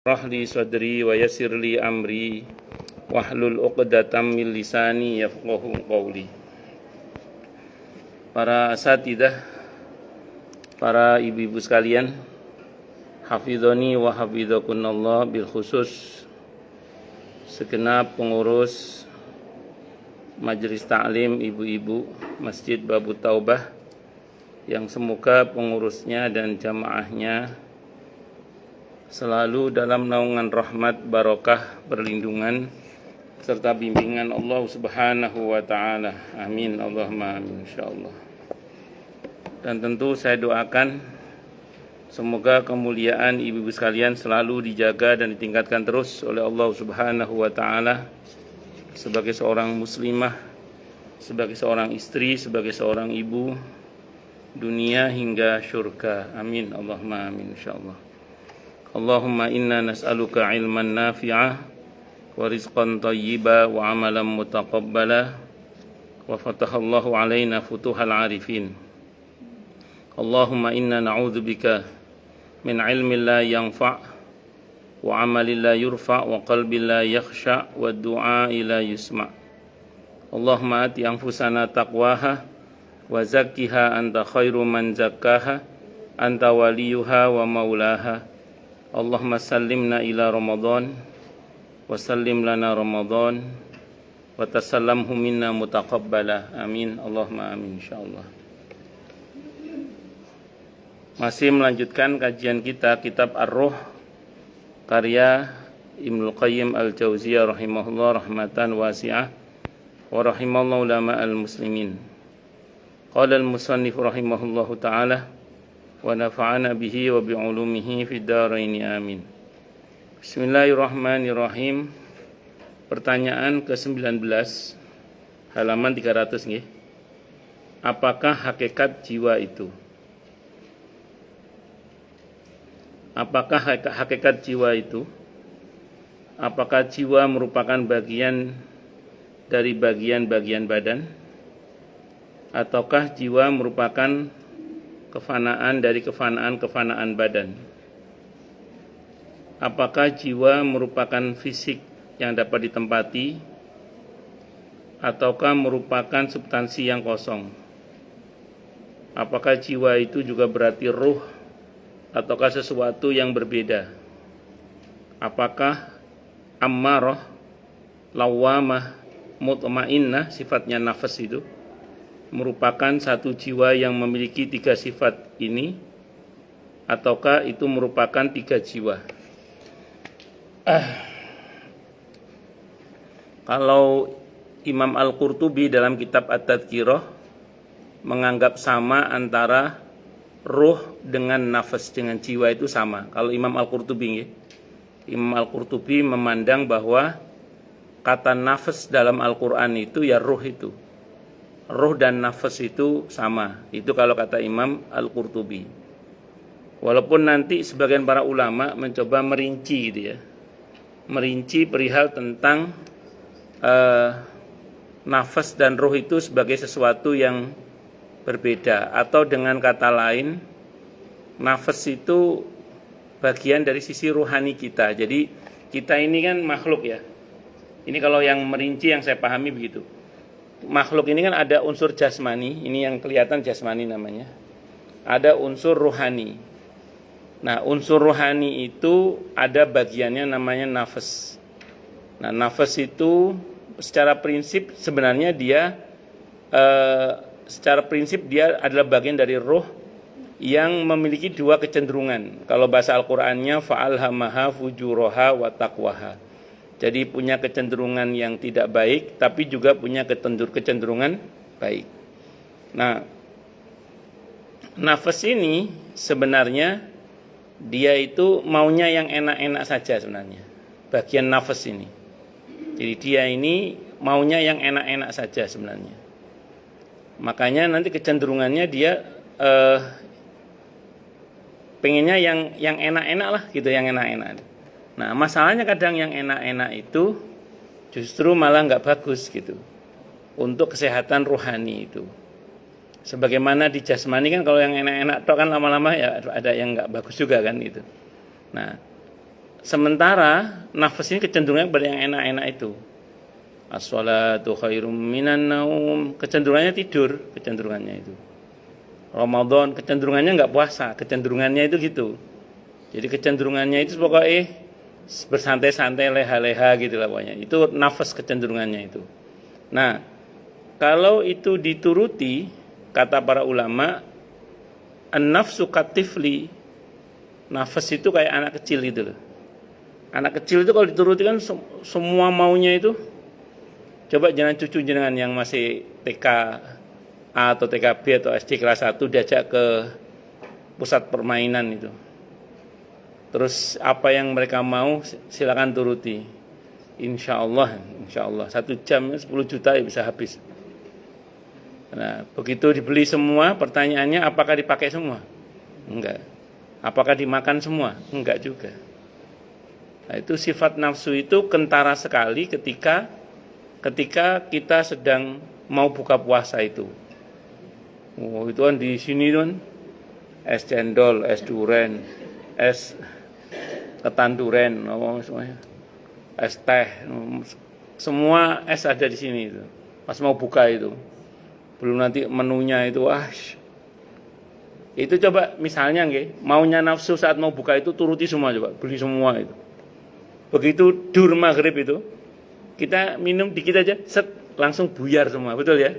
Shrah li sadri wa yassir li amri wahlul 'uqdatam min lisani yafqahu qawli. Para asatidzah, para ibu-ibu sekalian, hafizani wa hafizakunallah, bil khusus segenap pengurus Majelis Ta'lim ibu-ibu Masjid Babu Taubah, yang semoga pengurusnya dan jamaahnya selalu dalam naungan rahmat, barokah, perlindungan serta bimbingan Allah Subhanahu wa taala. Amin Allahumma amin insyaallah. Dan tentu saya doakan semoga kemuliaan ibu-ibu sekalian selalu dijaga dan ditingkatkan terus oleh Allah Subhanahu wa taala sebagai seorang muslimah, sebagai seorang istri, sebagai seorang ibu, dunia hingga syurga. Amin Allahumma amin insyaallah. Allahumma inna nas'aluka ilman nafi'ah wa rizqan thayyiba wa amalan mutaqabbala wa fatahallahu alaina futuhal arifin. Allahumma inna na'udzubika min ilmin la yanfa' wa amalin la yurfa' wa qalbin la yakhsha' wa du'a'i la yusma'. Allahumma ati anfusana taqwaha wa zakkiha anta khairu man zakkaha anta waliyuha wa maulaha. Allahumma sallimna ila Ramadan wa sallim lana Ramadan wa tasallamhu minna mutaqabbala. Amin Allahumma amin insyaallah. Masih melanjutkan kajian kita kitab Ar-Ruh karya Ibnul Qayyim Al-Jauziyah rahimahullah rahmatan wasi'ah wa rahimallahu ulama al-muslimin. Qala al-musannif rahimahullahu ta'ala wa nafa'ana bihi wa bi'ulumihi fid dharaini amin. Bismillahirrahmanirrahim. Pertanyaan ke-19 halaman 300 nggih. Apakah hakikat jiwa itu? Apakah hakikat jiwa itu? Apakah jiwa merupakan bagian dari bagian-bagian badan? Ataukah jiwa merupakan kefanaan dari kefanaan badan? Apakah jiwa merupakan fisik yang dapat ditempati ataukah merupakan substansi yang kosong? Apakah jiwa itu juga berarti ruh ataukah sesuatu yang berbeda? Apakah ammarah, lawamah, mutmainnah, sifatnya nafas itu merupakan satu jiwa yang memiliki tiga sifat ini, ataukah itu merupakan tiga jiwa? Kalau Imam Al-Qurtubi dalam kitab At-Tadhkirah menganggap sama antara ruh dengan nafas, dengan jiwa itu sama. Kalau Imam Al-Qurtubi, Imam Al-Qurtubi memandang bahwa kata nafas dalam Al-Quran itu ya ruh itu. Ruh dan nafas itu sama. Itu kalau kata Imam Al-Qurtubi. Walaupun nanti sebagian para ulama mencoba merinci gitu ya. Merinci perihal tentang nafas dan ruh itu sebagai sesuatu yang berbeda. Atau dengan kata lain, nafas itu bagian dari sisi ruhani kita. Jadi kita ini kan makhluk ya. Ini kalau yang merinci yang saya pahami begitu. Makhluk ini kan ada unsur jasmani, ini yang kelihatan jasmani namanya. Ada unsur ruhani. Nah, unsur ruhani itu ada bagiannya namanya nafas. Nah, nafas itu secara prinsip sebenarnya dia adalah bagian dari ruh yang memiliki dua kecenderungan. Kalau bahasa Al-Qur'annya fa'alhamaha fujuraha wa taqwaha. Jadi punya kecenderungan yang tidak baik, tapi juga punya kecenderungan baik. Nah, nafas ini sebenarnya dia itu maunya yang enak-enak saja sebenarnya. Bagian nafas ini. Jadi dia ini maunya yang enak-enak saja sebenarnya. Makanya nanti kecenderungannya dia pengennya yang enak-enak lah gitu, yang enak-enak. Nah, masalahnya kadang yang enak-enak itu justru malah nggak bagus gitu untuk kesehatan ruhani itu. Sebagaimana di jasmani kan kalau yang enak-enak tok kan lama-lama ya ada yang nggak bagus juga kan gitu. Nah, sementara nafas ini kecenderungannya kepada yang enak-enak itu. As-shalatu khairum minan naum, kecenderungannya tidur, kecenderungannya itu. Ramadan kecenderungannya enggak puasa, kecenderungannya itu gitu. Jadi kecenderungannya itu pokoknya bersantai-santai, leha-leha gitu lah pokoknya. Itu nafas kecenderungannya itu. Nah, kalau itu dituruti, kata para ulama, an-nafsu katifli, nafas itu kayak anak kecil gitu loh. Anak kecil itu kalau dituruti kan semua maunya itu. Coba jangan cucu jenengan yang masih TK A atau TK B atau SD kelas 1 diajak ke pusat permainan itu. Terus apa yang mereka mau silakan turuti. Insya Allah 1 jam 10 juta ya bisa habis. Nah, begitu dibeli semua, pertanyaannya apakah dipakai semua? Enggak. Apakah dimakan semua? Enggak juga. Nah, itu sifat nafsu itu kentara sekali ketika kita sedang mau buka puasa itu. Oh, itu kan di sini kan es cendol, es duren, es ketan duren, semuanya. Es teh, semua es ada di sini itu. Pas mau buka itu. Belum nanti menunya itu, itu coba misalnya maunya nafsu saat mau buka itu turuti semua, coba beli semua itu. Begitu dur maghrib itu, kita minum dikit aja, set langsung buyar semua, betul ya?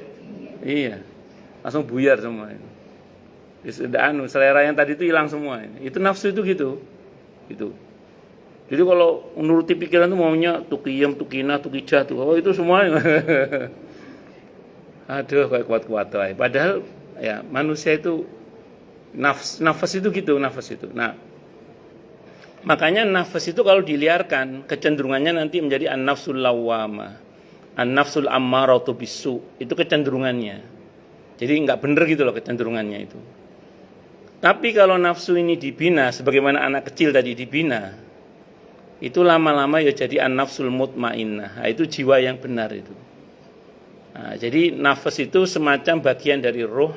Iya, langsung buyar semua itu. Selera yang tadi itu hilang semua. Itu nafsu itu gitu. Jadi kalau menuruti pikiran itu maunya tukiyam, tukina, tukijah, itu semua. Aduh, kayak kuat-kuat lah. Padahal ya manusia itu nafas itu gitu, nafas itu. Nah, makanya nafas itu kalau diliarkan kecenderungannya nanti menjadi an-nafsul lawwamah, an-nafsul ammaratu bisu. Itu kecenderungannya. Jadi enggak bener gitu loh kecenderungannya itu. Tapi kalau nafsu ini dibina sebagaimana anak kecil tadi dibina, itu lama-lama ya jadi an-nafsul mutmainnah. Nah, itu jiwa yang benar itu. Nah, jadi nafas itu semacam bagian dari roh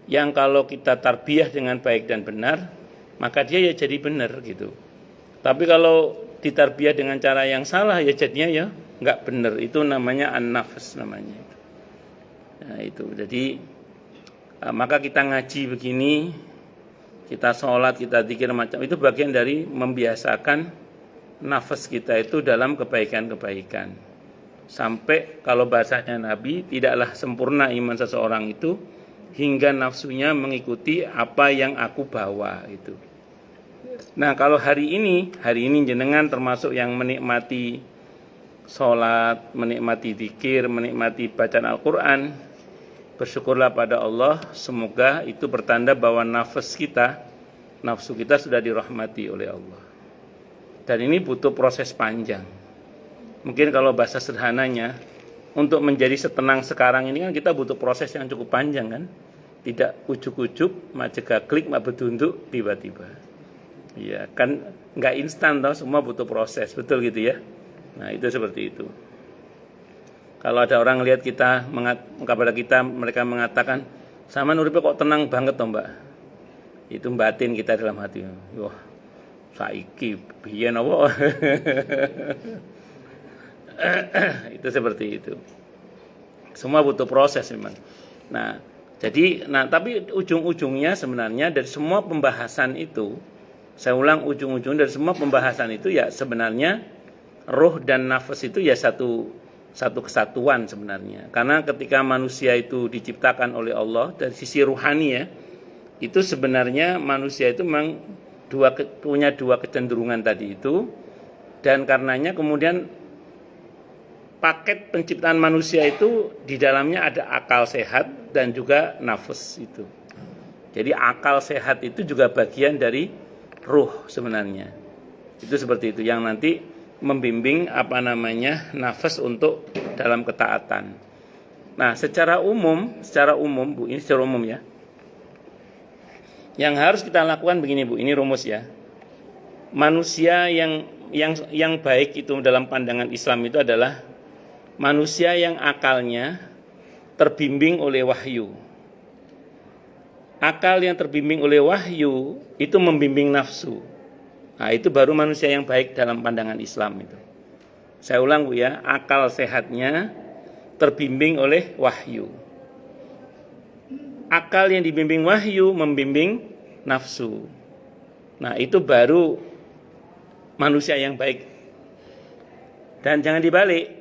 yang kalau kita tarbiyah dengan baik dan benar, maka dia ya jadi benar gitu. Tapi kalau ditarbiyah dengan cara yang salah ya jadinya ya enggak benar. Itu namanya an-nafs namanya. Nah, itu. Jadi maka kita ngaji begini, kita sholat, kita zikir macam itu bagian dari membiasakan nafas kita itu dalam kebaikan-kebaikan. Sampai kalau bahasanya Nabi, tidaklah sempurna iman seseorang itu hingga nafsunya mengikuti apa yang aku bawa itu. Nah, kalau hari ini jenengan termasuk yang menikmati sholat, menikmati zikir, menikmati bacaan Al-Quran, bersyukurlah pada Allah. Semoga itu bertanda bahwa nafsu kita sudah dirahmati oleh Allah. Dan ini butuh proses panjang. Mungkin kalau bahasa sederhananya, untuk menjadi setenang sekarang ini kan kita butuh proses yang cukup panjang kan. Tidak ujuk-ujuk, majega klik, bedunduk, tiba-tiba. Iya, kan nggak instan toh, semua butuh proses, betul gitu ya. Nah, itu seperti itu. Kalau ada orang lihat kita, kepada kita, mereka mengatakan, sama nuripe kok tenang banget toh mbak. Itu batin kita dalam hati. Wah, saiki biyen apa? Itu seperti itu. Semua butuh proses memang. Nah, tapi ujung-ujungnya sebenarnya dari semua pembahasan itu, saya ulang ujung-ujung dari semua pembahasan itu ya sebenarnya roh dan nafas itu ya satu kesatuan sebenarnya. Karena ketika manusia itu diciptakan oleh Allah dari sisi ruhani ya, itu sebenarnya manusia itu memang punya dua kecenderungan tadi itu, dan karenanya kemudian paket penciptaan manusia itu di dalamnya ada akal sehat dan juga nafas itu. Jadi akal sehat itu juga bagian dari ruh sebenarnya. Itu seperti itu yang nanti membimbing nafas untuk dalam ketaatan. Nah, secara umum Bu, ini secara umum ya. Yang harus kita lakukan begini Bu, ini rumus ya. Manusia yang baik itu dalam pandangan Islam itu adalah manusia yang akalnya terbimbing oleh wahyu. Akal yang terbimbing oleh wahyu itu membimbing nafsu. Nah, itu baru manusia yang baik dalam pandangan Islam itu. Saya ulang Bu ya, akal sehatnya terbimbing oleh wahyu. Akal yang dibimbing wahyu membimbing nafsu. Nah, itu baru manusia yang baik. Dan jangan dibalik.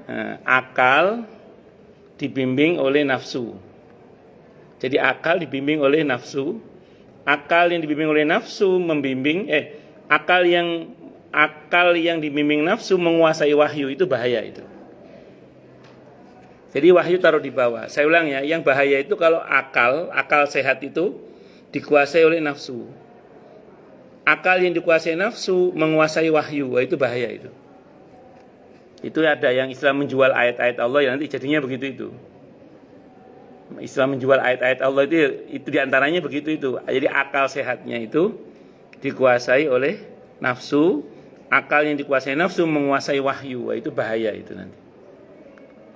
Nah, akal dibimbing oleh nafsu. Jadi akal dibimbing oleh nafsu. Akal yang dibimbing oleh nafsu membimbing akal yang dibimbing nafsu menguasai wahyu, itu bahaya itu. Jadi wahyu taruh di bawah. Saya ulang ya, yang bahaya itu kalau akal sehat itu dikuasai oleh nafsu. Akal yang dikuasai nafsu menguasai wahyu, itu bahaya itu. Itu ada yang Islam menjual ayat-ayat Allah, ya nanti jadinya begitu itu. Islam menjual ayat-ayat Allah itu diantaranya begitu itu. Jadi akal sehatnya itu dikuasai oleh nafsu, akal yang dikuasai nafsu menguasai wahyu, itu bahaya itu nanti.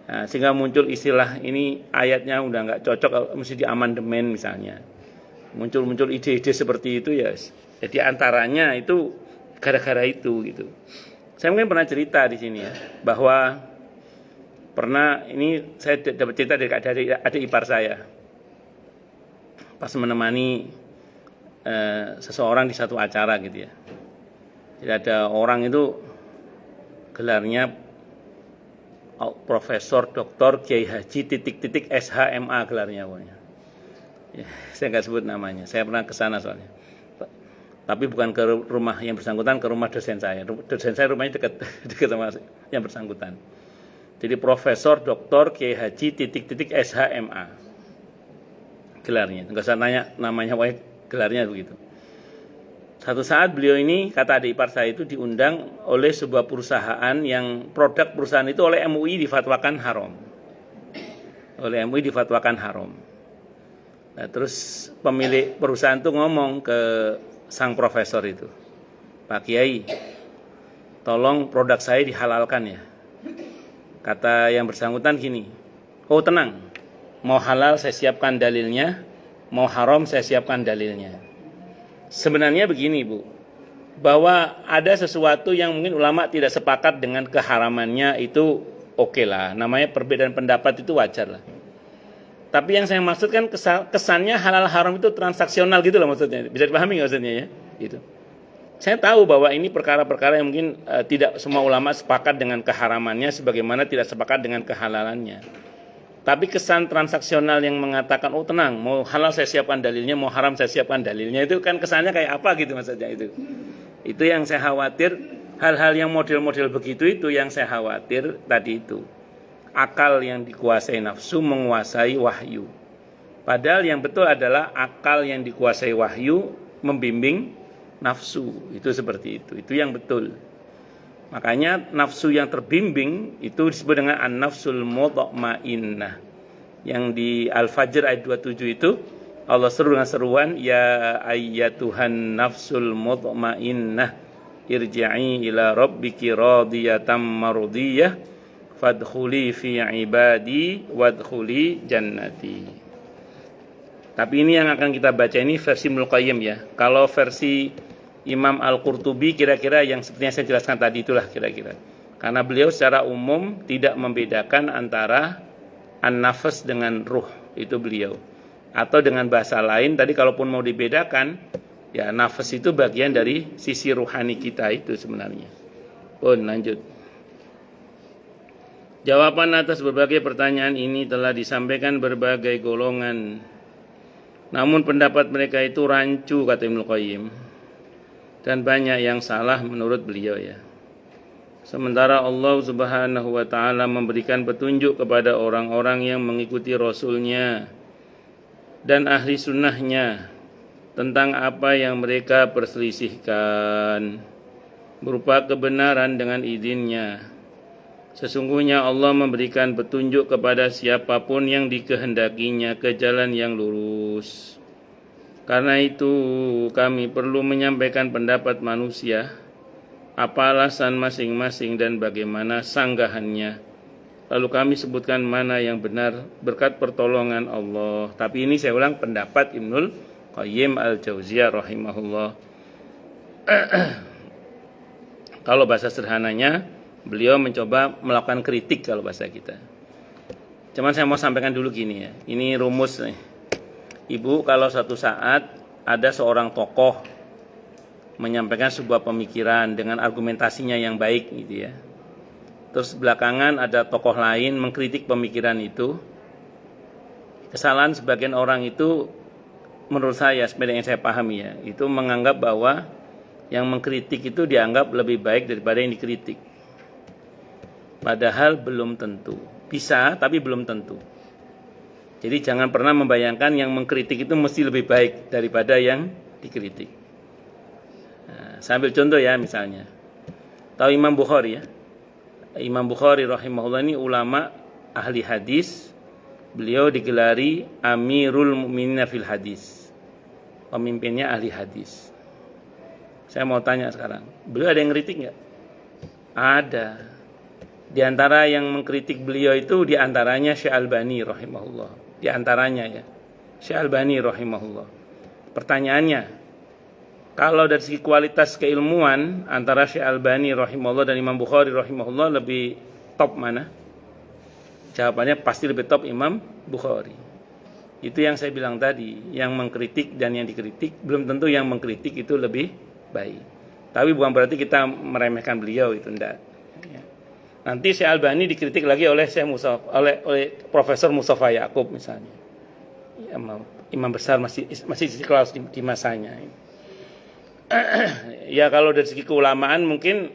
Nah, sehingga muncul istilah ini ayatnya udah nggak cocok, mesti diamandemen misalnya. Muncul ide-ide seperti itu ya. Jadi antaranya itu gara-gara itu gitu. Saya mungkin pernah cerita di sini ya, bahwa saya dapat cerita dari adik ipar saya. Pas menemani seseorang di satu acara gitu ya. Jadi ada orang itu gelarnya Profesor Dr. Kiai Haji SHMA gelarnya pokoknya. Ya, saya nggak sebut namanya. Saya pernah ke sana soalnya. Tapi bukan ke rumah yang bersangkutan, ke rumah dosen saya. Dosen saya rumahnya dekat sama yang bersangkutan. Jadi Profesor Dr. Kiai Haji SHMA gelarnya. Enggak usah nanya namanya, pokoknya gelarnya begitu. Satu saat beliau ini, kata adik ipar saya, itu diundang oleh sebuah perusahaan yang produk perusahaan itu oleh MUI difatwakan haram. Oleh MUI difatwakan haram. Nah, terus pemilik perusahaan itu ngomong ke sang profesor itu, Pak Kiai, tolong produk saya dihalalkan ya. Kata yang bersangkutan gini, oh tenang, mau halal saya siapkan dalilnya, mau haram saya siapkan dalilnya. Sebenarnya begini Bu, bahwa ada sesuatu yang mungkin ulama tidak sepakat dengan keharamannya, itu oke lah, namanya perbedaan pendapat itu wajar lah. Tapi yang saya maksudkan kesannya halal haram itu transaksional gitu loh maksudnya, bisa dipahami nggak maksudnya ya? Gitu. Saya tahu bahwa ini perkara-perkara yang mungkin tidak semua ulama sepakat dengan keharamannya, sebagaimana tidak sepakat dengan kehalalannya. Tapi kesan transaksional yang mengatakan, oh tenang, mau halal saya siapkan dalilnya, mau haram saya siapkan dalilnya, itu kan kesannya kayak apa gitu maksudnya itu. Itu yang saya khawatir, hal-hal yang model-model begitu itu yang saya khawatir tadi itu. Akal yang dikuasai nafsu menguasai wahyu. Padahal yang betul adalah akal yang dikuasai wahyu membimbing nafsu. Itu seperti itu. Itu yang betul. Makanya nafsu yang terbimbing itu disebut dengan an-nafsul mutmainnah. Yang di Al-Fajr ayat 27 itu Allah seru dengan seruan, ya ayyatuhan nafsul mutmainnah irji'i ila rabbiki radiyatan mardiyah fadkhuli fi ibadi wadkhuli jannati. Tapi ini yang akan kita baca ini versi Ibnu Qayyim ya. Kalau versi Imam Al-Qurtubi kira-kira yang seperti yang saya jelaskan tadi itulah kira-kira. Karena beliau secara umum tidak membedakan antara an-nafs dengan ruh, itu beliau. Atau dengan bahasa lain tadi kalaupun mau dibedakan, ya nafas itu bagian dari sisi ruhani kita itu sebenarnya. Pun lanjut. Jawaban atas berbagai pertanyaan ini telah disampaikan berbagai golongan. Namun pendapat mereka itu rancu, kata Ibnu Qayyim. Dan banyak yang salah menurut beliau ya. Sementara Allah Subhanahu wa ta'ala memberikan petunjuk kepada orang-orang yang mengikuti Rasulnya dan ahli sunnahnya tentang apa yang mereka perselisihkan berupa kebenaran dengan izinnya. Sesungguhnya Allah memberikan petunjuk kepada siapapun yang dikehendakinya ke jalan yang lurus. Karena itu kami perlu menyampaikan pendapat manusia, apa alasan masing-masing dan bagaimana sanggahannya. Lalu kami sebutkan mana yang benar berkat pertolongan Allah. Tapi ini saya ulang pendapat Ibnul Qayyim Al-Jauziyah rahimahullah. Kalau bahasa sederhananya, beliau mencoba melakukan kritik kalau bahasa kita. Cuman saya mau sampaikan dulu gini ya. Ini rumus nih. Ibu, kalau suatu saat ada seorang tokoh menyampaikan sebuah pemikiran dengan argumentasinya yang baik gitu ya. Terus belakangan ada tokoh lain mengkritik pemikiran itu. Kesalahan sebagian orang itu menurut saya, seperti yang saya pahami ya, itu menganggap bahwa yang mengkritik itu dianggap lebih baik daripada yang dikritik. Padahal belum tentu. Bisa, tapi belum tentu. Jadi jangan pernah membayangkan yang mengkritik itu mesti lebih baik daripada yang dikritik. Nah, saya ambil contoh ya, misalnya. Tahu Imam Bukhari ya? Imam Bukhari rahimahullah ini ulama ahli hadis. Beliau digelari Amirul Mu'minin fil hadis. Pemimpinnya ahli hadis. Saya mau tanya sekarang, beliau ada yang kritik nggak? Ada. Di antara yang mengkritik beliau itu diantaranya Syekh Albani rahimahullah. Di antaranya ya, Syekh Albani rahimahullah. Pertanyaannya, kalau dari segi kualitas keilmuan antara Syekh Albani rahimahullah dan Imam Bukhari rahimahullah lebih top mana? Jawabannya pasti lebih top Imam Bukhari. Itu yang saya bilang tadi, yang mengkritik dan yang dikritik belum tentu yang mengkritik itu lebih baik. Tapi bukan berarti kita meremehkan beliau, itu enggak. Nanti Syekh Albani dikritik lagi oleh oleh Profesor Mustafa Yaqub misalnya. Imam besar masih istiqlal di masanya. Ya kalau dari segi keulamaan mungkin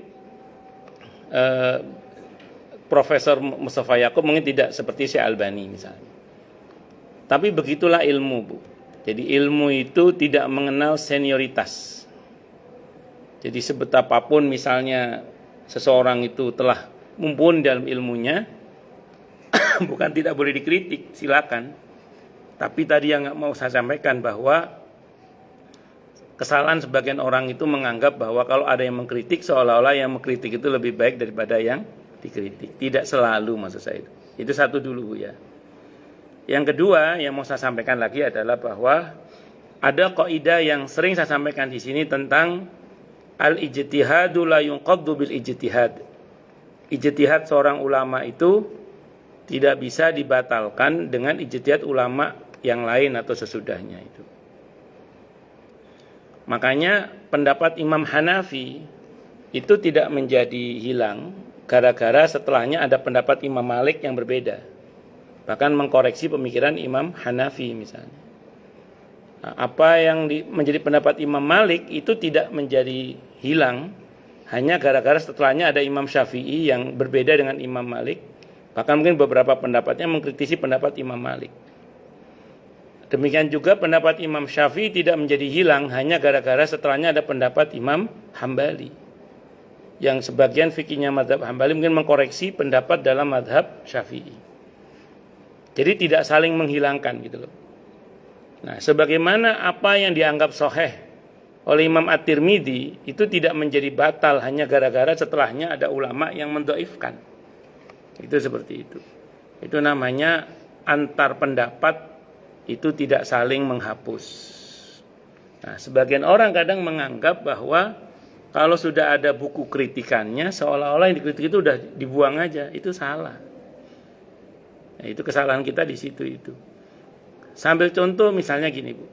Profesor Mustafa Yaqub mungkin tidak seperti Syekh Albani misalnya. Tapi begitulah ilmu, Bu. Jadi ilmu itu tidak mengenal senioritas. Jadi sebetapapun misalnya seseorang itu telah mumpuni dalam ilmunya, bukan tidak boleh dikritik, silakan. Tapi tadi yang mau saya sampaikan bahwa kesalahan sebagian orang itu menganggap bahwa kalau ada yang mengkritik seolah-olah yang mengkritik itu lebih baik daripada yang dikritik. Tidak selalu maksud saya itu. Itu satu dulu ya. Yang kedua yang mau saya sampaikan lagi adalah bahwa ada kaidah yang sering saya sampaikan di sini tentang al-ijtihadu la yunqaddu bil ijtihad. Ijtihad seorang ulama itu tidak bisa dibatalkan dengan ijtihad ulama yang lain atau sesudahnya itu. Makanya pendapat Imam Hanafi itu tidak menjadi hilang gara-gara setelahnya ada pendapat Imam Malik yang berbeda. Bahkan mengkoreksi pemikiran Imam Hanafi misalnya. Apa yang menjadi pendapat Imam Malik itu tidak menjadi hilang hanya gara-gara setelahnya ada Imam Syafi'i yang berbeda dengan Imam Malik. Bahkan mungkin beberapa pendapatnya mengkritisi pendapat Imam Malik. Demikian juga pendapat Imam Syafi'i tidak menjadi hilang hanya gara-gara setelahnya ada pendapat Imam Hambali. Yang sebagian fikihnya mazhab Hambali mungkin mengkoreksi pendapat dalam mazhab Syafi'i. Jadi tidak saling menghilangkan gitu loh. Nah, sebagaimana apa yang dianggap sahih oleh Imam At-Tirmidzi itu tidak menjadi batal hanya gara-gara setelahnya ada ulama yang mendhaifkan. Itu seperti itu. Itu namanya antar pendapat itu tidak saling menghapus. Nah, sebagian orang kadang menganggap bahwa kalau sudah ada buku kritikannya seolah-olah yang dikritik itu udah dibuang aja. Itu salah. Nah, itu kesalahan kita di situ itu. Sambil contoh misalnya gini, Bu.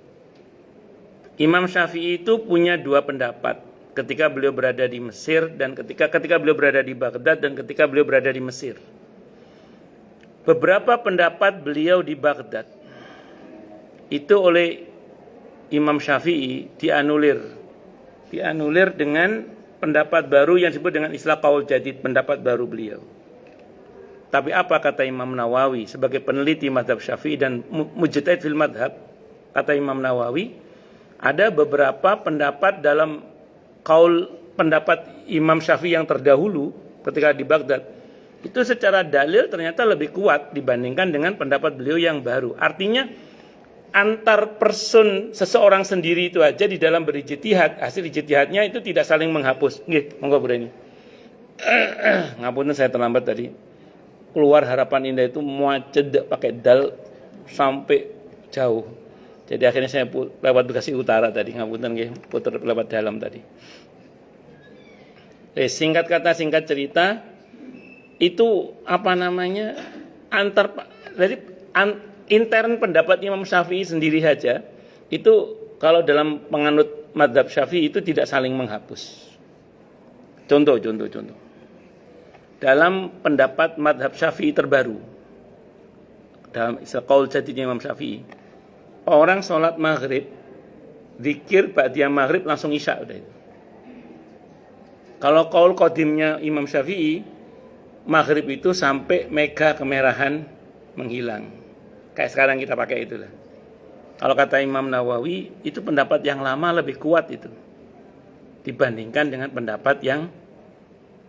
Imam Syafi'i itu punya dua pendapat ketika beliau berada di Mesir dan ketika beliau berada di Baghdad dan ketika beliau berada di Mesir. Beberapa pendapat beliau di Baghdad itu oleh Imam Syafi'i dianulir dengan pendapat baru yang disebut dengan istilah qaul jadid, pendapat baru beliau. Tapi apa kata Imam Nawawi sebagai peneliti mazhab Syafi'i dan mujtahid fil madhab? Kata Imam Nawawi, ada beberapa pendapat dalam pendapat Imam Syafi'i yang terdahulu ketika di Baghdad itu secara dalil ternyata lebih kuat dibandingkan dengan pendapat beliau yang baru. Artinya antar person seseorang sendiri itu aja di dalam berijtihad, hasil ijtihadnya itu tidak saling menghapus. Nggih, monggo Bu Reni. Ngapunten saya terlambat tadi. Keluar Harapan Indah itu muaced pakai dal sampai jauh. Jadi akhirnya saya lewat Bekasi Utara tadi, ngapunten nggih, puter lewat dalam tadi. Singkat kata, singkat cerita, itu intern pendapat Imam Syafi'i sendiri saja, itu kalau dalam penganut mazhab Syafi'i itu tidak saling menghapus. Contoh. Dalam pendapat mazhab Syafi'i terbaru, dalam qaul jadidnya Imam Syafi'i, orang sholat maghrib, zikir ba'diyah maghrib langsung isya udah itu. Kalau qaul qadimnya Imam Syafi'i, maghrib itu sampai mega kemerahan menghilang. Kayak sekarang kita pakai itulah. Kalau kata Imam Nawawi, itu pendapat yang lama lebih kuat itu dibandingkan dengan pendapat yang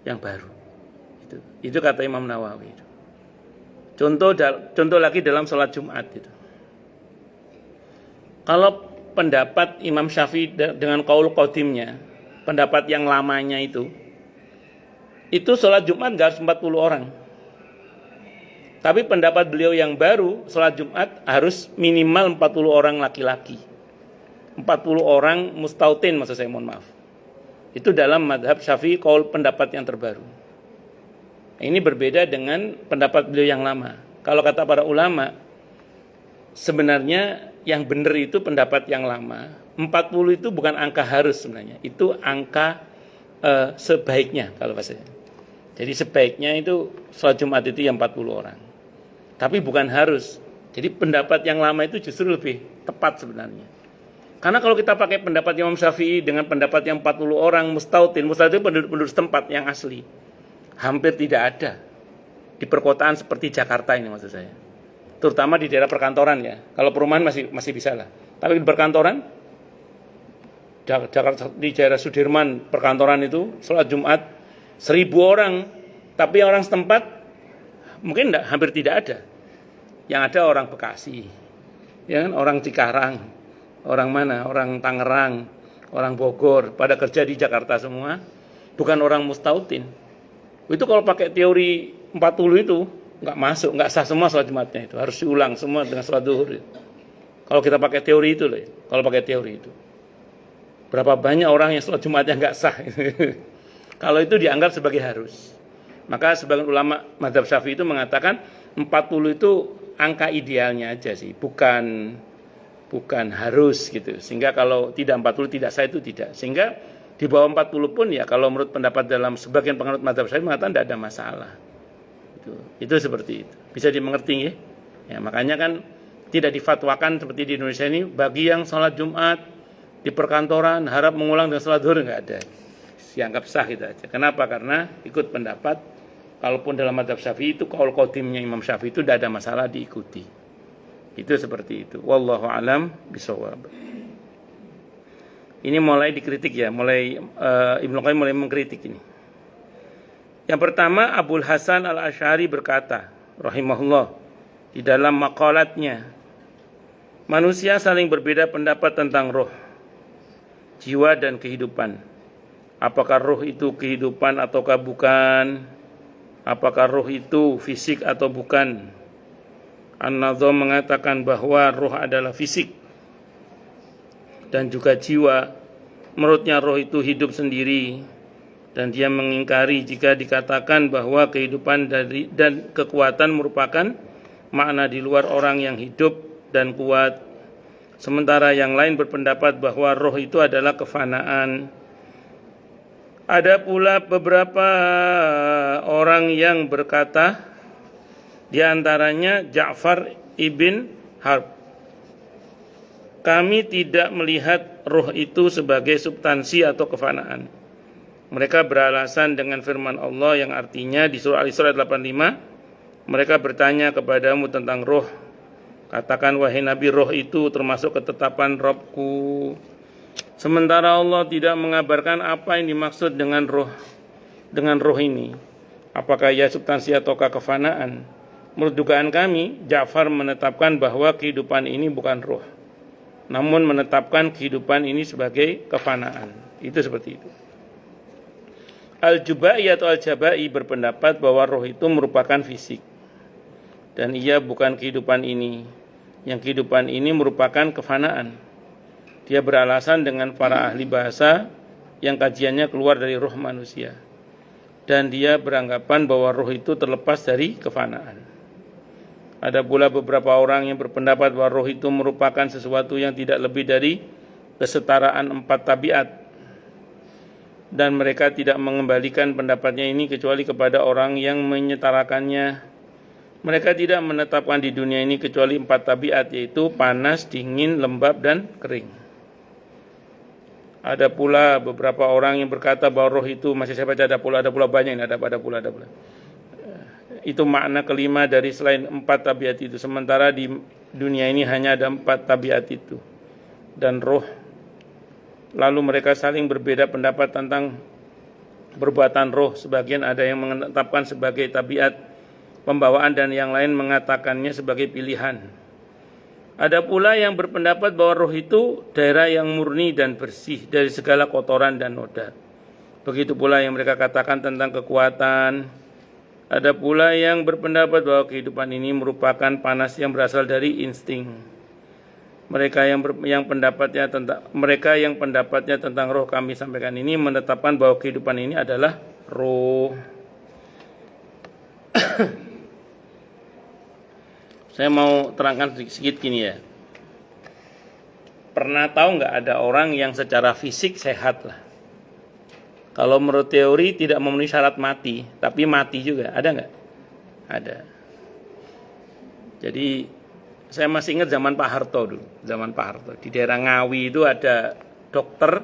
baru. Itu kata Imam Nawawi. Contoh lagi dalam sholat Jumat itu. Kalau pendapat Imam Syafi'i dengan qaul qadimnya, pendapat yang lamanya itu sholat Jumat nggak harus 40 orang. Tapi pendapat beliau yang baru, sholat Jumat harus minimal 40 orang laki-laki. 40 orang mustautin, maksud saya, mohon maaf. Itu dalam madhab Syafi'i, qaul pendapat yang terbaru. Ini berbeda dengan pendapat beliau yang lama. Kalau kata para ulama, sebenarnya yang benar itu pendapat yang lama. 40 itu bukan angka harus sebenarnya. Itu angka sebaiknya kalau bahasanya. Jadi sebaiknya itu sholat Jumat itu yang 40 orang. Tapi bukan harus. Jadi pendapat yang lama itu justru lebih tepat sebenarnya. Karena kalau kita pakai pendapat Imam Syafi'i dengan pendapat yang 40 orang mustautin itu penduduk setempat yang asli. Hampir tidak ada di perkotaan seperti Jakarta ini maksud saya. Terutama di daerah perkantoran ya. Kalau perumahan masih bisa lah. Tapi di perkantoran, Jakarta, di daerah Sudirman perkantoran itu sholat Jumat 1000 orang, tapi orang setempat mungkin hampir tidak ada. Yang ada orang Bekasi, ya kan? Orang Cikarang, orang mana? Orang Tangerang, orang Bogor, pada kerja di Jakarta semua, bukan orang mustautin. Itu kalau pakai teori 40 itu nggak masuk, nggak sah semua sholat Jumatnya itu, harus diulang semua dengan sholat duhur. Kalau kita pakai teori itu loh, kalau pakai teori itu, berapa banyak orang yang sholat Jumatnya nggak sah? Kalau itu dianggap sebagai harus. Maka sebagian ulama mazhab Syafi'i itu mengatakan 40 itu angka idealnya aja sih, bukan harus gitu. Sehingga kalau tidak 40 tidak sah itu tidak. Sehingga di bawah 40 pun ya kalau menurut pendapat dalam sebagian penganut mazhab Syafi'i mengatakan tidak ada masalah. Itu seperti itu. Bisa dimengerti ya? Ya, makanya kan tidak difatwakan seperti di Indonesia ini bagi yang sholat Jumat di perkantoran harap mengulang dengan sholat zuhur, enggak ada. Dianggap sah gitu aja. Kenapa? Karena ikut pendapat kalaupun dalam mazhab Syafi'i itu qaul qadimnya Imam Syafi'i itu tidak ada masalah diikuti. Itu seperti itu. Wallahu alam bisawab. Ini mulai dikritik ya, Ibnu Qayyim mulai mengkritik ini. Yang pertama, Abul Hasan Al-Asy'ari berkata, rahimahullah, di dalam maqalatnya, manusia saling berbeda pendapat tentang roh, jiwa dan kehidupan. Apakah roh itu kehidupan ataukah bukan? Apakah roh itu fisik atau bukan? An-Nadham mengatakan bahwa roh adalah fisik dan juga jiwa. Menurutnya roh itu hidup sendiri dan dia mengingkari jika dikatakan bahwa kehidupan dan kekuatan merupakan makna di luar orang yang hidup dan kuat. Sementara yang lain berpendapat bahwa roh itu adalah kefanaan. Ada pula beberapa orang yang berkata, di antaranya Ja'far ibn Harb, kami tidak melihat roh itu sebagai substansi atau kefanaan. Mereka beralasan dengan firman Allah yang artinya di surah Al-Isra 85, mereka bertanya kepadamu tentang roh. Katakan wahai Nabi, roh itu termasuk ketetapan Rabbku. Sementara Allah tidak mengabarkan apa yang dimaksud dengan roh ini. Apakah ia substansi ataukah kefanaan? Menurut dugaan kami, Ja'far menetapkan bahwa kehidupan ini bukan roh, namun menetapkan kehidupan ini sebagai kefanaan. Itu seperti itu. Al-Jubai atau Al-Jabai berpendapat bahwa roh itu merupakan fisik dan ia bukan kehidupan ini. yang kehidupan ini merupakan kefanaan. Dia beralasan dengan para ahli bahasa yang kajiannya keluar dari roh manusia. Dan dia beranggapan bahwa roh itu terlepas dari kefanaan. Ada pula beberapa orang yang berpendapat bahwa roh itu merupakan sesuatu yang tidak lebih dari kesetaraan 4 tabiat. Dan mereka tidak mengembalikan pendapatnya ini kecuali kepada orang yang menyetarakannya. Mereka tidak menetapkan di dunia ini kecuali 4 tabiat, yaitu panas, dingin, lembab, dan kering. Ada pula beberapa orang yang berkata bahwa roh itu, masih saya baca ada pula banyak ini, ada pula. Itu makna kelima dari selain 4 tabiat itu. Sementara di dunia ini hanya ada 4 tabiat itu. Dan roh. Lalu mereka saling berbeda pendapat tentang perbuatan roh. Sebagian ada yang menetapkan sebagai tabiat pembawaan dan yang lain mengatakannya sebagai pilihan. Ada pula yang berpendapat bahwa roh itu daerah yang murni dan bersih dari segala kotoran dan noda. Begitu pula yang mereka katakan tentang kekuatan. Ada pula yang berpendapat bahwa kehidupan ini merupakan panas yang berasal dari insting. Mereka yang pendapatnya tentang roh kami sampaikan ini menetapkan bahwa kehidupan ini adalah roh. Saya mau terangkan sedikit gini ya. Pernah tahu nggak ada orang yang secara fisik sehat lah? Kalau menurut teori tidak memenuhi syarat mati, tapi mati juga. Ada nggak? Ada. Jadi saya masih ingat zaman Pak Harto dulu. Zaman Pak Harto. Di daerah Ngawi itu ada dokter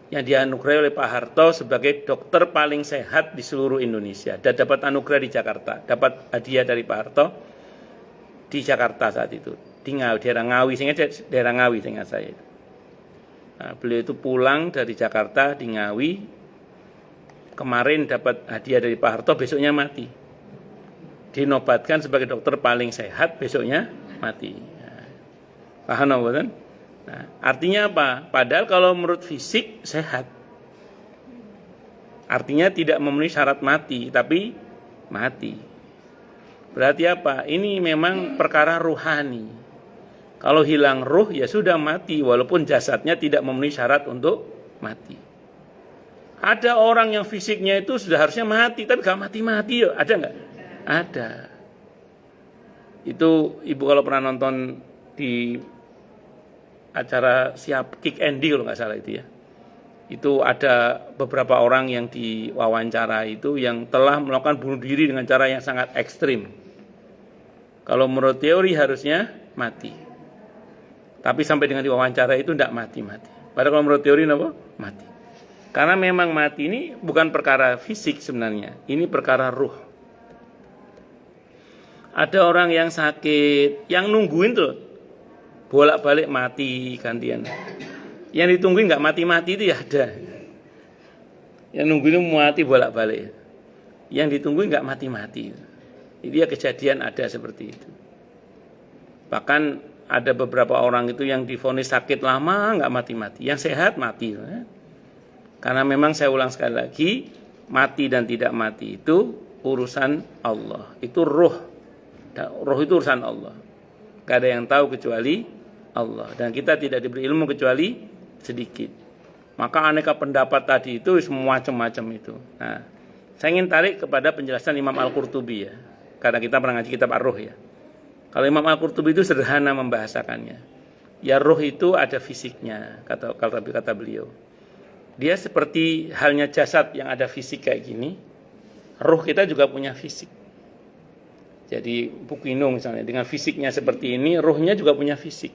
yang dianugerahi oleh Pak Harto sebagai dokter paling sehat di seluruh Indonesia. Dan dapat anugerah di Jakarta. Dapat hadiah dari Pak Harto di Jakarta saat itu, di Ngawi, daerah Ngawi, daerah Ngawi seingat saya. Nah, beliau itu pulang dari Jakarta di Ngawi, kemarin dapat hadiah dari Pak Harto, besoknya mati. Dinobatkan sebagai dokter paling sehat, besoknya mati. Nah, paham kan? Nah, artinya apa? Padahal kalau menurut fisik sehat, artinya tidak memenuhi syarat mati, tapi mati. Berarti apa? Ini memang perkara ruhani. Kalau hilang ruh ya sudah mati, walaupun jasadnya tidak memenuhi syarat untuk mati. Ada orang yang fisiknya itu sudah harusnya mati, tapi gak mati-mati ya. Ada nggak? Ada. Itu ibu kalau pernah nonton di acara Kick Andy kalau nggak salah itu ya. Itu ada beberapa orang yang diwawancara itu yang telah melakukan bunuh diri dengan cara yang sangat ekstrim. Kalau menurut teori harusnya mati. Tapi sampai dengan diwawancara itu tidak mati-mati. Padahal kalau menurut teori apa? Mati. Karena memang mati ini bukan perkara fisik sebenarnya. Ini perkara ruh. Ada orang yang sakit, yang nungguin tuh bolak-balik mati gantian. Yang ditungguin nggak mati-mati itu ya ada. Yang nungguin mati bolak-balik. Yang ditungguin nggak mati-mati. Itu ya kejadian ada seperti itu. Bahkan ada beberapa orang itu yang divonis sakit lama nggak mati-mati. Yang sehat mati. Karena memang saya ulang sekali lagi, mati dan tidak mati itu urusan Allah. Itu ruh. Ruh itu urusan Allah. Gak ada yang tahu kecuali Allah. Dan kita tidak diberi ilmu kecuali sedikit. Maka aneka pendapat tadi itu semua macam-macam itu. Nah, saya ingin tarik kepada penjelasan Imam Al-Qurtubi ya. Karena kita pernah ngaji kitab Ar-Ruh ya. Kalau Imam Al-Qurtubi itu sederhana membahasakannya. Ya ruh itu ada fisiknya, kata beliau. Dia seperti halnya jasad yang ada fisik kayak gini. Ruh kita juga punya fisik. Jadi Bukino misalnya dengan fisiknya seperti ini, ruhnya juga punya fisik.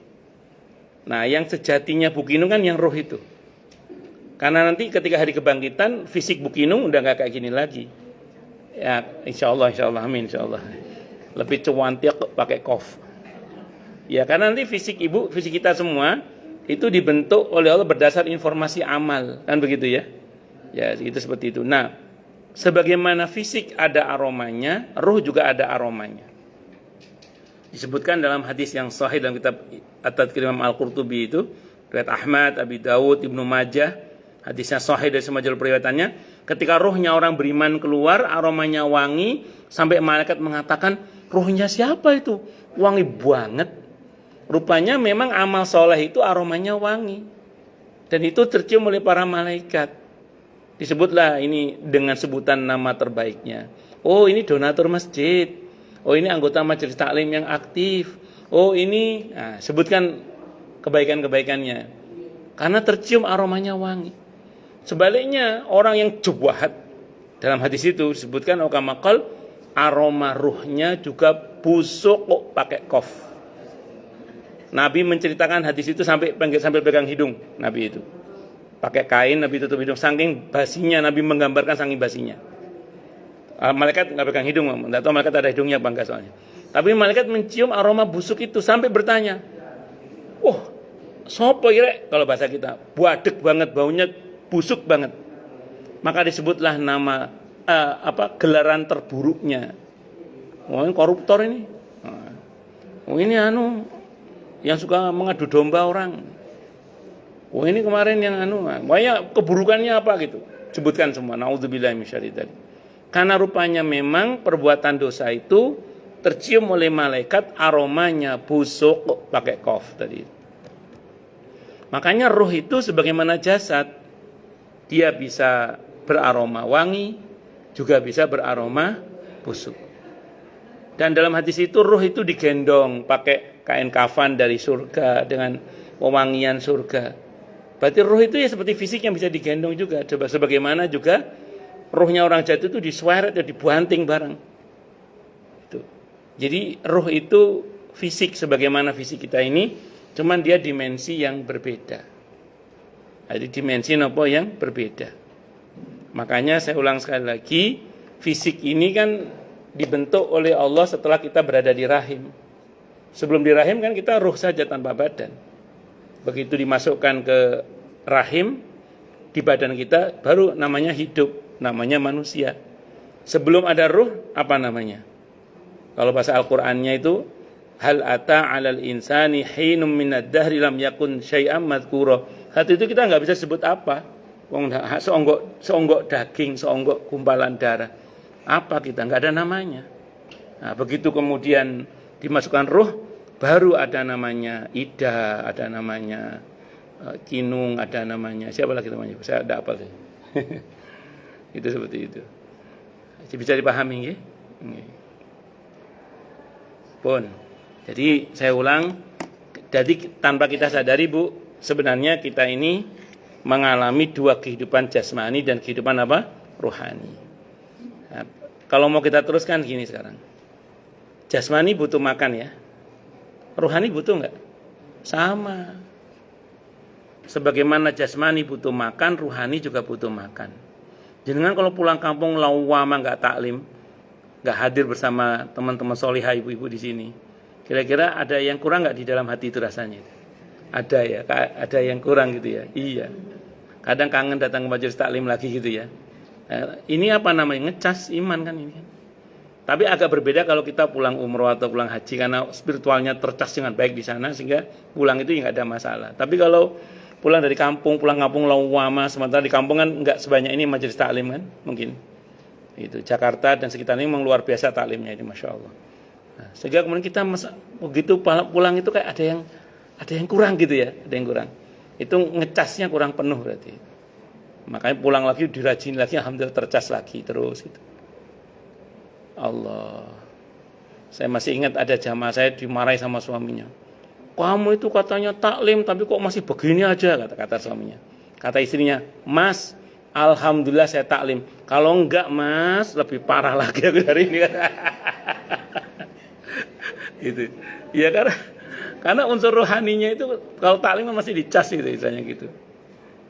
Nah, yang sejatinya Bukino kan yang ruh itu. Karena nanti ketika hari kebangkitan, fisik Bukino udah nggak kayak gini lagi. Ya, insya Allah, amin, insya Allah. Lebih cuantiak pakai kof. Ya, karena nanti fisik kita semua itu dibentuk oleh Allah berdasar informasi amal, kan begitu ya? Ya, itu seperti itu. Nah, sebagaimana fisik ada aromanya, ruh juga ada aromanya. Disebutkan dalam hadis yang sahih dalam kitab At-Tadhkir Imam Al-Qurtubi itu, riwayat Ahmad, Abi Dawud, Ibnu Majah, hadisnya sahih dari semua jalur periwayatannya. Ketika ruhnya orang beriman keluar, aromanya wangi, sampai malaikat mengatakan, ruhnya siapa itu? Wangi banget. rupanya memang amal soleh itu aromanya wangi. Dan itu tercium oleh para malaikat. Disebutlah ini dengan sebutan nama terbaiknya. Oh, ini donatur masjid. Oh, ini anggota majelis taklim yang aktif. Oh, ini, sebutkan kebaikan-kebaikannya. Karena tercium aromanya wangi. Sebaliknya, orang yang jubahat, dalam hadis itu disebutkan okamakal, aroma ruhnya juga busuk kok pakai kof. Nabi menceritakan hadis itu sampai pegang hidung Nabi itu. Pakai kain Nabi tutup hidung, saking basinya Nabi menggambarkan saking basinya. Malaikat nggak pegang hidung, nggak tahu malaikat ada hidungnya apa enggak soalnya. Tapi malaikat mencium aroma busuk itu sampai bertanya, sopo kira kalau bahasa kita, buadek banget baunya, busuk banget. Maka disebutlah nama gelaran terburuknya. Oh, ini koruptor ini. Oh, ini yang suka mengadu domba orang. Oh, ini kemarin yang pokoknya keburukannya apa gitu. Sebutkan semua. Nauzubillahi minasyaitonir rajim. Karena rupanya memang perbuatan dosa itu tercium oleh malaikat aromanya busuk pakai kof tadi. Makanya ruh itu sebagaimana jasad, dia bisa beraroma wangi, juga bisa beraroma busuk. Dan dalam hadis itu ruh itu digendong pakai kain kafan dari surga dengan wewangian surga. Berarti ruh itu ya seperti fisik yang bisa digendong juga. Coba sebagaimana juga ruhnya orang jatuh itu disweret ya dibanting bareng. Itu. Jadi ruh itu fisik sebagaimana fisik kita ini, cuman dia dimensi yang berbeda. Jadi dimensi apa yang berbeda. Makanya saya ulang sekali lagi, fisik ini kan dibentuk oleh Allah setelah kita berada di rahim. Sebelum di rahim kan kita ruh saja tanpa badan. Begitu dimasukkan ke rahim, di badan kita baru namanya hidup, namanya manusia. Sebelum ada ruh, apa namanya? Kalau bahasa Al-Qur'annya itu hal ata 'alal insani hinum minad dahri lam yakun syai'am madhkura. Saat itu kita enggak bisa sebut apa. Wong seonggok daging, seonggok gumpalan darah. Apa kita? Enggak ada namanya. Nah, begitu kemudian dimasukkan ruh, baru ada namanya Ida, ada namanya Kinung, ada namanya siapa lagi namanya? Saya enggak hafal sih. Itu seperti itu. Bisa dipahami nggih? Pun. Jadi saya ulang, jadi tanpa kita sadari Bu, sebenarnya kita ini mengalami dua kehidupan jasmani dan kehidupan apa? Rohani. Nah, kalau mau kita teruskan gini sekarang. Jasmani butuh makan ya. Rohani butuh enggak? Sama. Sebagaimana jasmani butuh makan, rohani juga butuh makan. Jangan kalau pulang kampung lawama enggak taklim, enggak hadir bersama teman-teman solihah ibu-ibu di sini. Kira-kira ada yang kurang enggak di dalam hati itu rasanya? Ada ya, ada yang kurang gitu ya. Iya. Kadang kangen datang ke majelis taklim lagi gitu ya. Ini apa namanya? Ngecas iman kan ini kan. Tapi agak berbeda kalau kita pulang umroh atau pulang haji karena spiritualnya tercas dengan baik di sana sehingga pulang itu ya enggak ada masalah. Tapi kalau pulang dari kampung, pulang kampung lawama, sementara di kampung kan enggak sebanyak ini majelis taklim kan? Mungkin. Itu Jakarta dan sekitarnya memang luar biasa taklimnya ini, Masya Allah. Nah, sehingga kemudian kita begitu pulang itu kayak ada yang kurang gitu ya, ada yang kurang. Itu ngecasnya kurang penuh berarti. Makanya pulang lagi dirajin lagi, alhamdulillah tercas lagi terus gitu. Allah. Saya masih ingat ada jamaah saya dimarahi sama suaminya. Kamu itu katanya taklim tapi kok masih begini aja, kata suaminya. Kata istrinya, "Mas, alhamdulillah saya taklim. Kalau enggak Mas, lebih parah lagi aku dari ini." Gitu. Ya karena unsur rohaninya itu kalau taklim masih dicas gitu misalnya gitu.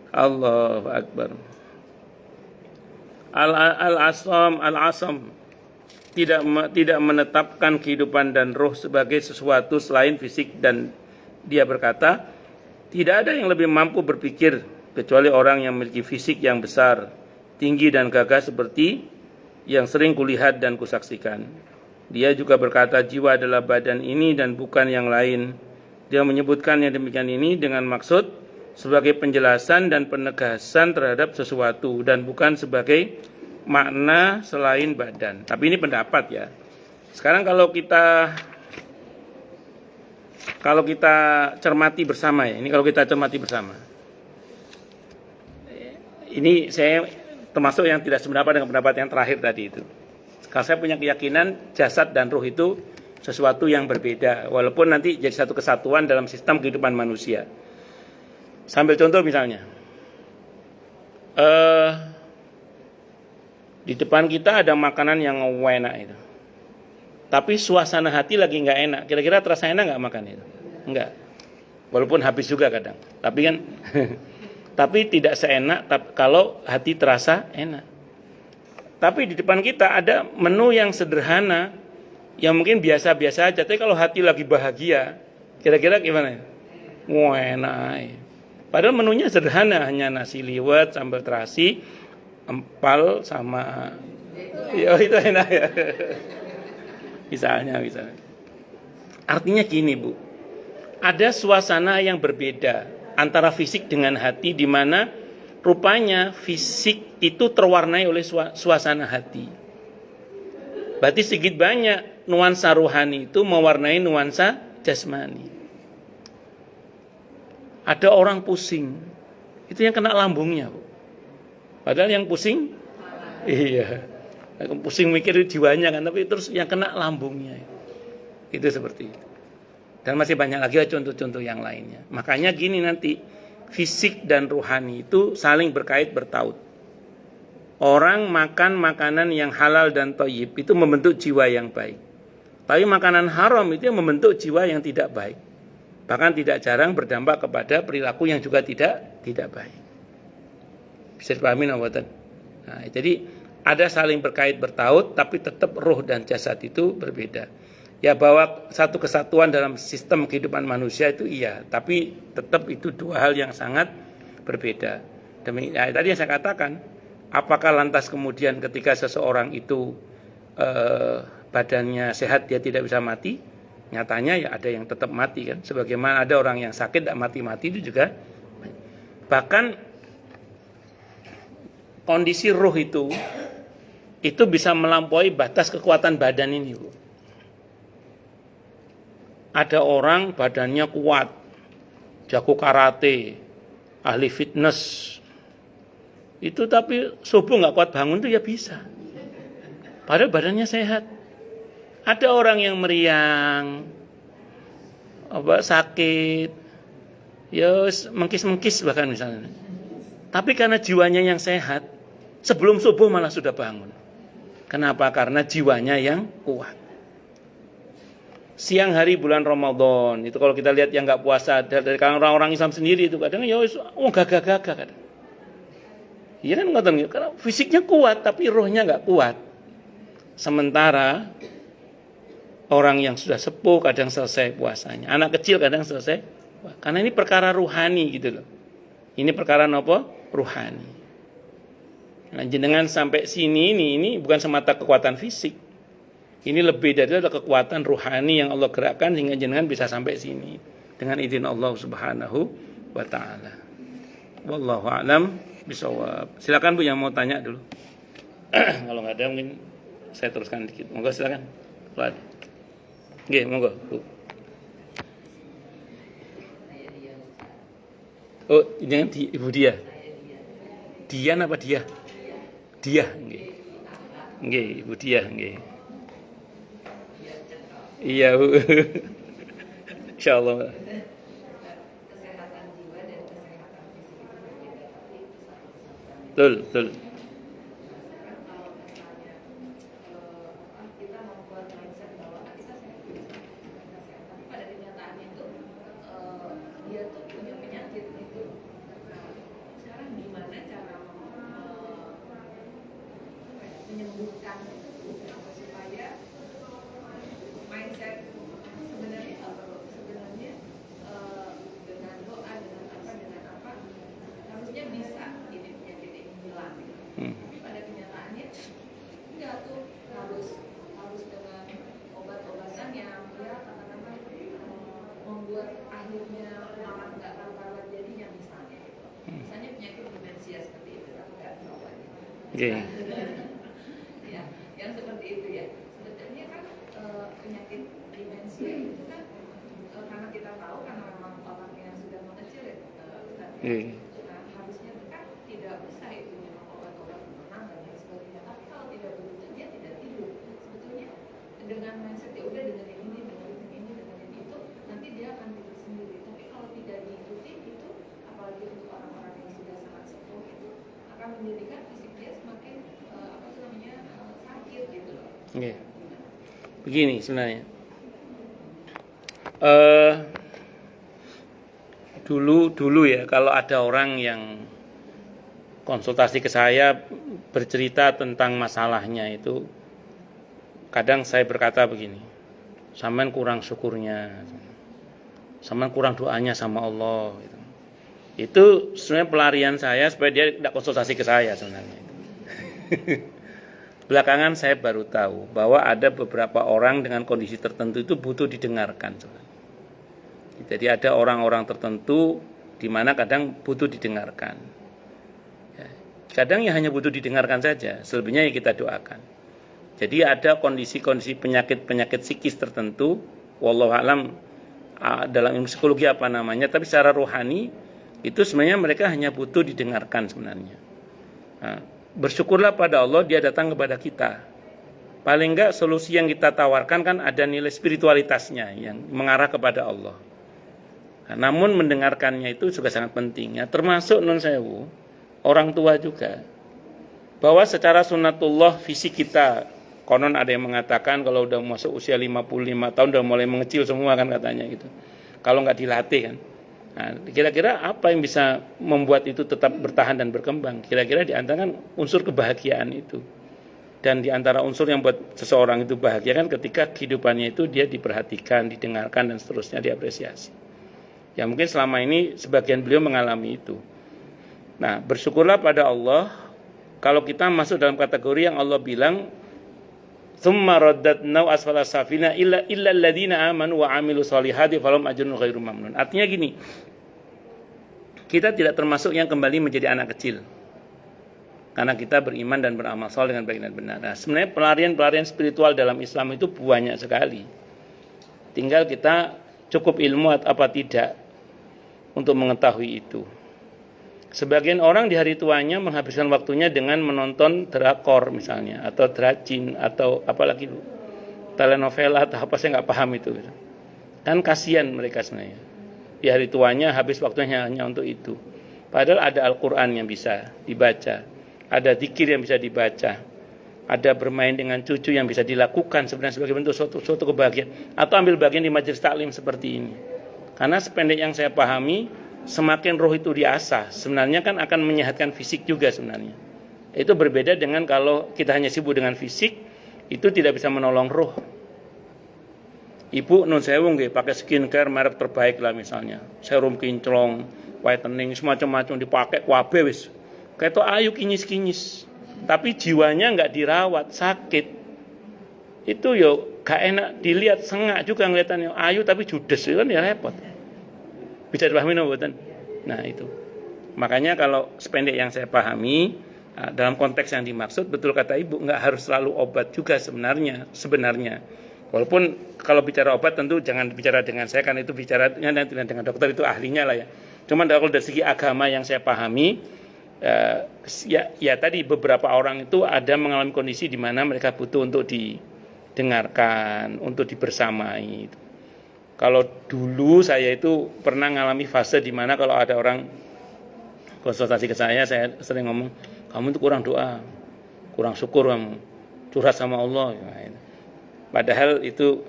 Allahu Akbar. Al-Asam tidak menetapkan kehidupan dan roh sebagai sesuatu selain fisik, dan dia berkata, tidak ada yang lebih mampu berpikir kecuali orang yang memiliki fisik yang besar, tinggi dan gagah seperti yang sering kulihat dan kusaksikan. Dia juga berkata, jiwa adalah badan ini dan bukan yang lain. Dia menyebutkan yang demikian ini dengan maksud sebagai penjelasan dan penegasan terhadap sesuatu dan bukan sebagai makna selain badan. Tapi ini pendapat ya. Sekarang kalau kita kalau kita cermati bersama ya, ini kalau kita cermati bersama. Ini saya termasuk yang tidak sependapat dengan pendapat yang terakhir tadi itu. Kalau saya punya keyakinan jasad dan ruh itu sesuatu yang berbeda, walaupun nanti jadi satu kesatuan dalam sistem kehidupan manusia. Sambil contoh misalnya, di depan kita ada makanan yang enak itu, tapi suasana hati lagi nggak enak. Kira-kira terasa enak nggak makan itu? Enggak. Walaupun habis juga kadang. Tapi kan, tapi tidak seenak kalau hati terasa enak. Tapi di depan kita ada menu yang sederhana, yang mungkin biasa-biasa aja. Tapi kalau hati lagi bahagia, kira-kira gimana? Wah, enak. Padahal menunya sederhana, hanya nasi liwet, sambal terasi, empal sama, ya itu enak ya. Misalnya. Artinya gini Bu, ada suasana yang berbeda antara fisik dengan hati, di mana rupanya fisik itu terwarnai oleh suasana hati. Berarti sedikit banyak nuansa rohani itu mewarnai nuansa jasmani. Ada orang pusing, itu yang kena lambungnya Bu. Padahal yang pusing, iya, pusing mikir jiwanya kan, tapi terus yang kena lambungnya. Itu seperti itu. Dan masih banyak lagi contoh-contoh yang lainnya. Makanya gini nanti, fisik dan rohani itu saling berkait bertaut. Orang makan makanan yang halal dan thayyib itu membentuk jiwa yang baik. Tapi makanan haram itu membentuk jiwa yang tidak baik. Bahkan tidak jarang berdampak kepada perilaku yang juga tidak baik. Bisa dipahami nggak? Nah, jadi ada saling berkait bertaut, tapi tetap roh dan jasad itu berbeda. Ya, bahwa satu kesatuan dalam sistem kehidupan manusia itu iya, tapi tetap itu dua hal yang sangat berbeda. Tadi yang saya katakan, apakah lantas kemudian ketika seseorang itu badannya sehat dia tidak bisa mati? Nyatanya ya ada yang tetap mati kan. Sebagaimana ada orang yang sakit tidak mati-mati itu juga. Bahkan kondisi roh itu bisa melampaui batas kekuatan badan ini Bu. Ada orang badannya kuat, jago karate, ahli fitness, itu tapi subuh nggak kuat bangun tuh ya bisa. Padahal badannya sehat. Ada orang yang meriang, sakit, ya mengkis-mengkis bahkan misalnya. Tapi karena jiwanya yang sehat, sebelum subuh malah sudah bangun. Kenapa? Karena jiwanya yang kuat. Siang hari bulan Ramadan, itu kalau kita lihat yang nggak puasa dari kalangan orang-orang Islam sendiri itu kadang ya gagah-gagah kadang. Iya kan ngoten, karena fisiknya kuat tapi rohnya nggak kuat. Sementara orang yang sudah sepuh kadang selesai puasanya, anak kecil kadang selesai, karena ini perkara ruhani gitu loh. Ini perkara apa? Ruhani. Nah, jenengan sampai sini ini bukan semata kekuatan fisik. Ini lebih dari kekuatan ruhani yang Allah gerakkan sehingga jenengan bisa sampai sini dengan izin Allah Subhanahu wa taala. Wallahu a'lam bishawab. Silakan Bu yang mau tanya dulu. Kalau nggak ada mungkin saya teruskan dikit. Monggo silakan. Nggih, monggo Bu. Oh, jangan di Ibu Dia. Dian apa dia? Dia, nggih. Nggih, Ibu Dia, nggih. Iya Bu. Insyaallah. Kesehatan jiwa dan kesehatan fisik itu berbeda. Betul. Kalau misalnya kita membuat mindset bahwa kita sehat, tapi pada kenyataannya itu dia tuh punya penyakit itu. Nah, sekarang gimana cara menyembuhkan itu supaya mindset sebenarnya dengan doa dengan apa harusnya bisa ini penyakit ini hilang. Tapi pada kenyataannya enggak tuh harus dengan obat-obatan yang ya katakanlah membuat akhirnya malah nggak karuan jadinya misalnya penyakit demensia seperti itu kan nggak obatnya. Ya, yang seperti itu ya. Sebetulnya kan penyakit demensia itu kan karena kita Iya. Nah, harusnya kan tidak bisa itu memang obat-obat penenang dan lain sebagainya. Tapi kalau tidak begitu dia tidak tidur. Sebetulnya dengan mindset ya udah dengan yang ini, dengan yang ini, dengan yang itu, nanti dia akan tidur sendiri. Tapi kalau tidak diikuti itu, apalagi untuk orang-orang yang sudah sangat sepuh itu akan menjadikan fisik dia semakin sakit gitu loh. Iya. Begini sebenarnya. Dulu ya kalau ada orang yang konsultasi ke saya bercerita tentang masalahnya itu, kadang saya berkata begini, sampean kurang syukurnya, sampean kurang doanya sama Allah gitu. Itu sebenarnya pelarian saya supaya dia tidak konsultasi ke saya sebenarnya. Belakangan saya baru tahu bahwa ada beberapa orang dengan kondisi tertentu itu butuh didengarkan sebenarnya. Jadi ada orang-orang tertentu di mana kadang butuh didengarkan. Ya, kadang ya hanya butuh didengarkan saja, selebihnya ya kita doakan. Jadi ada kondisi-kondisi penyakit-penyakit psikis tertentu, wallahu alam dalam ilmu psikologi apa namanya, tapi secara rohani itu sebenarnya mereka hanya butuh didengarkan sebenarnya. Nah, bersyukurlah pada Allah dia datang kepada kita. Paling enggak solusi yang kita tawarkan kan ada nilai spiritualitasnya yang mengarah kepada Allah. Nah, namun mendengarkannya itu juga sangat penting ya, termasuk non sewu orang tua juga. Bahwa secara sunnatullah fisik kita, konon ada yang mengatakan kalau udah masuk usia 55 tahun udah mulai mengecil semua kan katanya gitu. Kalau nggak dilatih kan. Nah, kira-kira apa yang bisa membuat itu tetap bertahan dan berkembang? Kira-kira di antara kan unsur kebahagiaan itu. Dan di antara unsur yang buat seseorang itu bahagia kan ketika kehidupannya itu dia diperhatikan, didengarkan dan seterusnya diapresiasi. Ya mungkin selama ini sebagian beliau mengalami itu. Nah, bersyukurlah pada Allah kalau kita masuk dalam kategori yang Allah bilang tsumma raddatnau asfala safina illa alladziina aamanu wa 'amilus shalihati falahum ajrun ghairu mamnun. Artinya gini, kita tidak termasuk yang kembali menjadi anak kecil. Karena kita beriman dan beramal saleh dengan baik dan benar. Nah, sebenarnya pelarian-pelarian spiritual dalam Islam itu banyak sekali. Tinggal kita cukup ilmu apa tidak untuk mengetahui itu. Sebagian orang di hari tuanya menghabiskan waktunya dengan menonton drakor misalnya, atau dracin, atau apalagi telenovela atau apa, saya nggak paham itu. Kan kasihan mereka sebenarnya. Di hari tuanya habis waktunya hanya untuk itu. Padahal ada Al-Quran yang bisa dibaca, ada zikir yang bisa dibaca, ada bermain dengan cucu yang bisa dilakukan sebenarnya sebagai bentuk suatu kebahagiaan, atau ambil bagian di majelis taklim seperti ini. Karena sependek yang saya pahami, semakin roh itu diasah, sebenarnya kan akan menyehatkan fisik juga sebenarnya. Itu berbeda dengan kalau kita hanya sibuk dengan fisik, itu tidak bisa menolong roh. Ibu nun sewu nggih pakai skincare merek terbaik lah misalnya, serum kinclong, whitening semacam-macam dipakai kabeh wis. Ketok ayu kinyis-kinyis. Tapi jiwanya enggak dirawat, sakit. Itu yo gak enak dilihat, sengak juga ngeliatannya. Ayu tapi judes itu kan ya repot. Bisa dipahami mboten? Nah, itu. Makanya kalau sependek yang saya pahami, dalam konteks yang dimaksud betul kata Ibu, enggak harus selalu obat juga sebenarnya. Walaupun kalau bicara obat tentu jangan bicara dengan saya, kan itu bicaranya nanti dengan dokter, itu ahlinya lah ya. Cuman kalau dari segi agama yang saya pahami, ya tadi beberapa orang itu ada mengalami kondisi di mana mereka butuh untuk didengarkan, untuk dibersamai. Kalau dulu saya itu pernah mengalami fase di mana kalau ada orang konsultasi ke saya sering ngomong, kamu itu kurang doa, kurang syukur kamu, curhat sama Allah. Padahal itu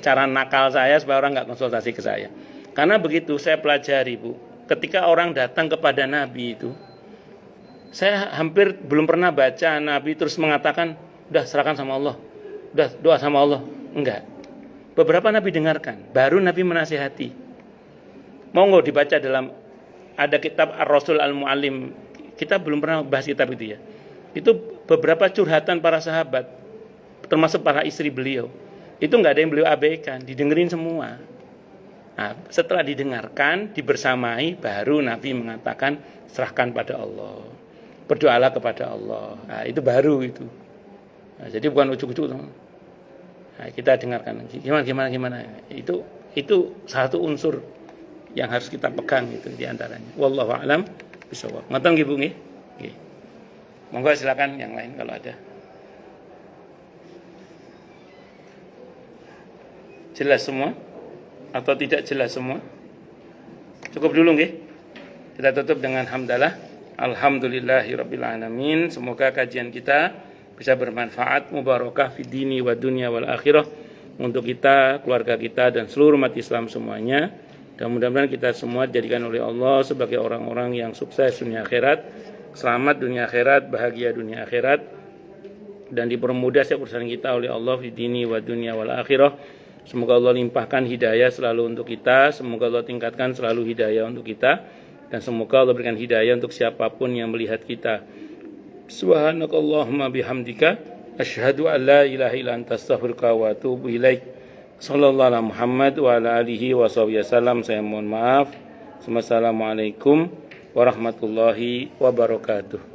cara nakal saya supaya orang nggak konsultasi ke saya. Karena begitu saya pelajari, Bu, ketika orang datang kepada Nabi itu, saya hampir belum pernah baca Nabi terus mengatakan, udah serahkan sama Allah, udah doa sama Allah. Enggak. Beberapa Nabi dengarkan, baru Nabi menasihati. Monggo dibaca dalam, ada kitab Ar-Rasul Al-Mu'allim. Kita belum pernah bahas kitab itu ya. Itu beberapa curhatan para sahabat, termasuk para istri beliau. Itu enggak ada yang beliau abaikan, didengerin semua. Nah, setelah didengarkan, dibersamai, baru Nabi mengatakan serahkan pada Allah, berdoalah kepada Allah. Nah, itu baru itu. Nah, jadi bukan ujuk-ujuk. Nah, kita dengarkan gimana. Itu satu unsur yang harus kita pegang itu di antaranya. Wallahu a'lam bishawab. Ngoten nggih Bu nggih? Nggih. Monggo silakan yang lain kalau ada. Jelas semua atau tidak jelas semua? Cukup dulu nggih. Kita tutup dengan hamdalah. Alhamdulillahirabbil alamin. Semoga kajian kita bisa bermanfaat, mubarakah fid dini wa dunya wal akhirah untuk kita, keluarga kita dan seluruh umat Islam semuanya. Dan mudah-mudahan kita semua dijadikan oleh Allah sebagai orang-orang yang sukses dunia akhirat, selamat dunia akhirat, bahagia dunia akhirat, dan dipermudah setiap urusan kita oleh Allah di dini wa dunia wal akhirah. Semoga Allah limpahkan hidayah selalu untuk kita, semoga Allah tingkatkan selalu hidayah untuk kita, dan semoga Allah berikan hidayah untuk siapapun yang melihat kita. Subhanakallahumma bihamdika asyhadu an la ilaha illa anta astaghfiruka wa atubu ilaik. Sallallahu alaihi Muhammad wa ala alihi wa sahbihi wasallam. Saya mohon maaf. Wassalamualaikum warahmatullahi wabarakatuh.